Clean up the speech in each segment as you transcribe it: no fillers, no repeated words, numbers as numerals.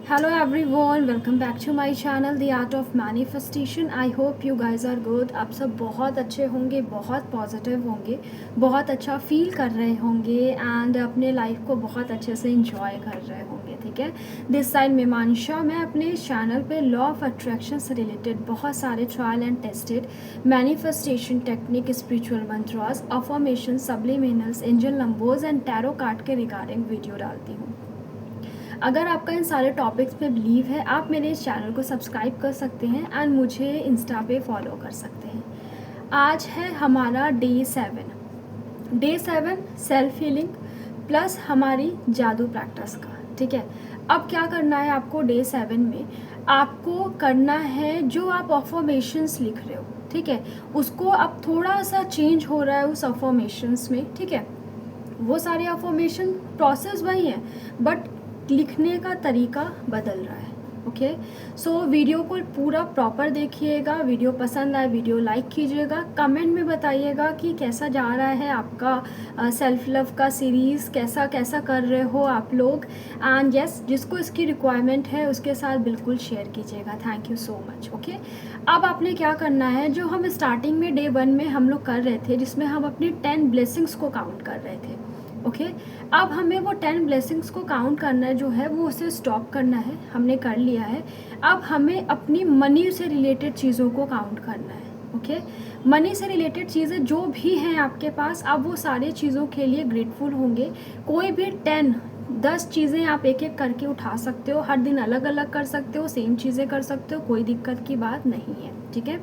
Hello everyone, welcome back to my channel The Art of Manifestation. I hope you guys are good. आप सब बहुत अच्छे होंगे, बहुत पॉजिटिव होंगे, बहुत अच्छा फील कर रहे होंगे एंड अपने लाइफ को बहुत अच्छे से इंजॉय कर रहे होंगे. ठीक है, दिस साइड मीमांशा. मैं अपने चैनल पे लॉ ऑफ अट्रैक्शन से रिलेटेड बहुत सारे trial and tested manifestation technique, spiritual mantras, affirmation, subliminals, angel numbers and tarot card के रिगार्डिंग वीडियो डालती हूँ. अगर आपका इन सारे टॉपिक्स पे बिलीव है, आप मेरे इस चैनल को सब्सक्राइब कर सकते हैं एंड मुझे इंस्टा पे फॉलो कर सकते हैं. आज है हमारा डे 7 सेल्फ हीलिंग प्लस हमारी जादू प्रैक्टिस का. ठीक है, अब क्या करना है आपको डे 7 में? आपको करना है जो आप अफर्मेशंस लिख रहे हो, ठीक है, उसको अब थोड़ा सा चेंज हो रहा है उस अफर्मेशंस में. ठीक है, वो सारे अफर्मेशन प्रोसेस वही है बट लिखने का तरीका बदल रहा है. ओके, सो वीडियो को पूरा प्रॉपर देखिएगा. वीडियो पसंद आए वीडियो लाइक कीजिएगा. कमेंट में बताइएगा कि कैसा जा रहा है आपका सेल्फ लव का सीरीज़, कैसा कैसा कर रहे हो आप लोग. एंड यस, जिसको इसकी रिक्वायरमेंट है उसके साथ बिल्कुल शेयर कीजिएगा. Thank you so much. Okay, अब आपने क्या करना है, जो हम स्टार्टिंग में डे 1 में हम लोग कर रहे थे, जिसमें हम अपनी 10 ब्लेसिंग्स को काउंट कर रहे थे. ओके, अब हमें वो 10 ब्लेसिंग्स को काउंट करना है, जो है वो उसे स्टॉप करना है. हमने कर लिया है. अब हमें अपनी मनी से रिलेटेड चीज़ों को काउंट करना है. ओके, मनी से रिलेटेड चीज़ें जो भी हैं आपके पास, आप वो सारी चीज़ों के लिए ग्रेटफुल होंगे. कोई भी 10 चीज़ें आप एक एक करके उठा सकते हो. हर दिन अलग अलग कर सकते हो, सेम चीज़ें कर सकते हो, कोई दिक्कत की बात नहीं है. ठीक है,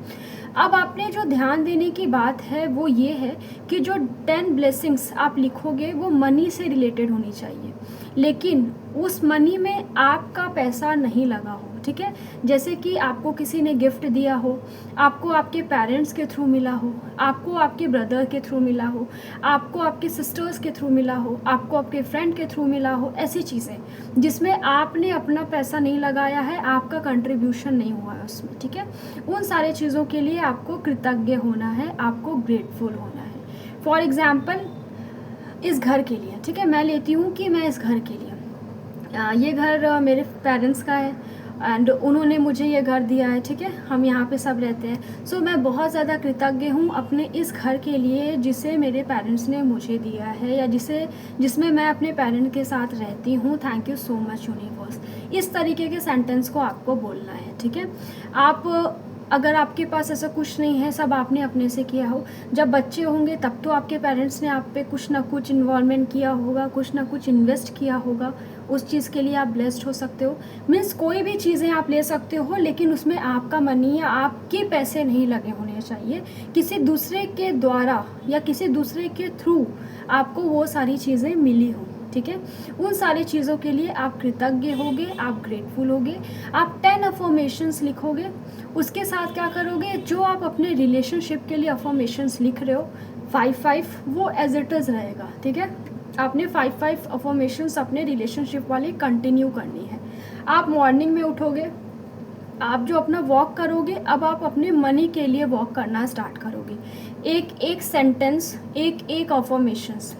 अब आपने जो ध्यान देने की बात है वो ये है कि जो 10 ब्लेसिंग्स आप लिखोगे वो मनी से रिलेटेड होनी चाहिए, लेकिन उस मनी में आपका पैसा नहीं लगा हो. ठीक है, जैसे कि आपको किसी ने गिफ्ट दिया हो, आपको आपके पेरेंट्स के थ्रू मिला हो, आपको आपके ब्रदर के थ्रू मिला हो, आपको आपके सिस्टर्स के थ्रू मिला हो, आपको आपके फ्रेंड के थ्रू मिला हो. ऐसी चीज़ें जिसमें आपने अपना पैसा नहीं लगाया है, आपका कंट्रीब्यूशन नहीं हुआ है उसमें. ठीक है, उन सारे चीज़ों के लिए आपको कृतज्ञ होना है, आपको ग्रेटफुल होना है. फॉर एग्ज़ाम्पल इस घर के लिए, ठीक है, मैं लेती हूँ कि मैं इस घर के लिए, ये घर मेरे पेरेंट्स का है एंड उन्होंने मुझे ये घर दिया है. ठीक है, हम यहाँ पे सब रहते हैं. सो मैं बहुत ज़्यादा कृतज्ञ हूँ अपने इस घर के लिए जिसे मेरे पेरेंट्स ने मुझे दिया है, या जिसमें मैं अपने पेरेंट के साथ रहती हूँ. Thank you so much universe. इस तरीके के सेंटेंस को आपको बोलना है. ठीक है, आप अगर आपके पास ऐसा कुछ नहीं है, सब आपने अपने से किया हो. जब बच्चे होंगे तब तो आपके पेरेंट्स ने आप पे कुछ ना कुछ इन्वॉल्वमेंट किया होगा, कुछ ना कुछ इन्वेस्ट किया होगा. उस चीज़ के लिए आप ब्लेस्ड हो सकते हो. मीन्स कोई भी चीज़ें आप ले सकते हो, लेकिन उसमें आपका मनी या आपके पैसे नहीं लगे होने चाहिए. किसी दूसरे के द्वारा या किसी दूसरे के थ्रू आपको वो सारी चीज़ें मिली हो. ठीक है, उन सारी चीज़ों के लिए आप कृतज्ञ होगे, आप ग्रेटफुल होगे. आप 10 अफर्मेशंस लिखोगे. उसके साथ क्या करोगे, जो आप अपने रिलेशनशिप के लिए अफर्मेशंस लिख रहे हो 5 वो एज इट इज़ रहेगा. ठीक है, आपने 5 अफर्मेशंस अपने रिलेशनशिप वाली कंटिन्यू करनी है. आप मॉर्निंग में उठोगे, आप जो अपना वॉक करोगे, अब आप अपने मनी के लिए वॉक करना स्टार्ट करोगे. एक सेंटेंस, एक अफर्मेशंस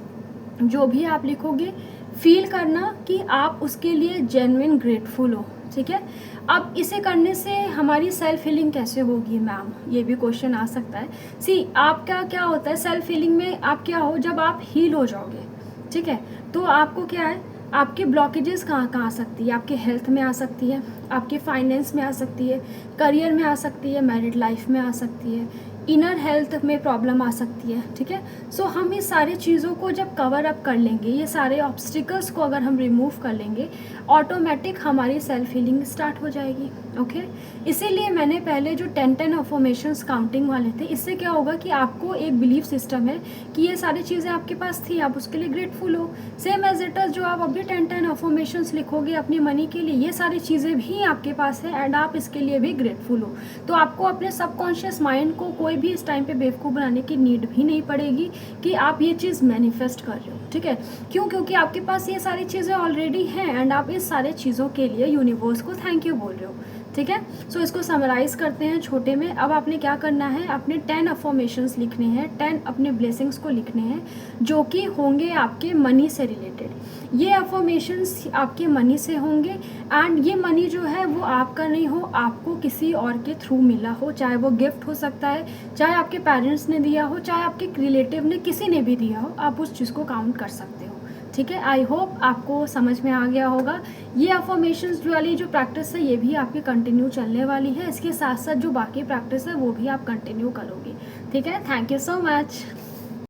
जो भी आप लिखोगे, फील करना कि आप उसके लिए जेन्युइन ग्रेटफुल हो. ठीक है, अब इसे करने से हमारी सेल्फ हीलिंग कैसे होगी मैम, ये भी क्वेश्चन आ सकता है. सी, आपका क्या होता है सेल्फ हीलिंग में, आप क्या हो, जब आप हील हो जाओगे, ठीक है, तो आपको क्या है, आपके ब्लॉकेजेस कहाँ कहाँ आ सकती है, आपके हेल्थ में आ सकती है, आपके फाइनेंस में आ सकती है, करियर में आ सकती है, मैरिड लाइफ में आ सकती है, इनर हेल्थ में प्रॉब्लम आ सकती है. ठीक है, सो हम इस सारी चीज़ों को जब कवर अप कर लेंगे, ये सारे ऑब्स्टिकल्स को अगर हम रिमूव कर लेंगे, ऑटोमेटिक हमारी सेल्फ हीलिंग स्टार्ट हो जाएगी. ओके, इसीलिए मैंने पहले जो 10 अफर्मेशंस काउंटिंग वाले थे, इससे क्या होगा कि आपको एक बिलीफ सिस्टम है कि ये सारी चीज़ें आपके पास थी, आप उसके लिए ग्रेटफुल हो. सेम एज इट इज़ जो आप अभी 10 अफर्मेशंस लिखोगे अपनी मनी के लिए, ये सारी चीज़ें भी आपके पास है एंड आप इसके लिए भी ग्रेटफुल हो. तो आपको अपने सबकॉन्शियस माइंड को कोई भी इस टाइम पे बेवकूफ़ बनाने की नीड भी नहीं पड़ेगी कि आप ये चीज़ मैनिफेस्ट कर रहे हो. ठीक है, क्यों? क्योंकि आपके पास ये सारी चीज़ें ऑलरेडी हैं एंड आप इस सारे चीज़ों के लिए यूनिवर्स को थैंक यू बोल रहे हो. ठीक है। सो इसको समराइज़ करते हैं छोटे में। अब आपने क्या करना है, अपने 10 अफर्मेशंस लिखने हैं, 10 अपने ब्लेसिंग्स को लिखने हैं जो कि होंगे आपके मनी से रिलेटेड। ये अफर्मेशंस आपके मनी से होंगे एंड ये मनी जो है वो आपका नहीं हो, आपको किसी और के थ्रू मिला हो, चाहे वो गिफ्ट हो सकता है, चाहे आपके पेरेंट्स ने दिया हो, चाहे आपके रिलेटिव ने, किसी ने भी दिया हो, आप उस चीज़ को काउंट कर सकते हो। ठीक है, आई होप आपको समझ में आ गया होगा। ये अफर्मेशंस वाली जो प्रैक्टिस है ये भी आपकी कंटिन्यू चलने वाली है, इसके साथ साथ जो बाकी प्रैक्टिस है वो भी आप कंटिन्यू करोगे। ठीक है, थैंक यू सो मच।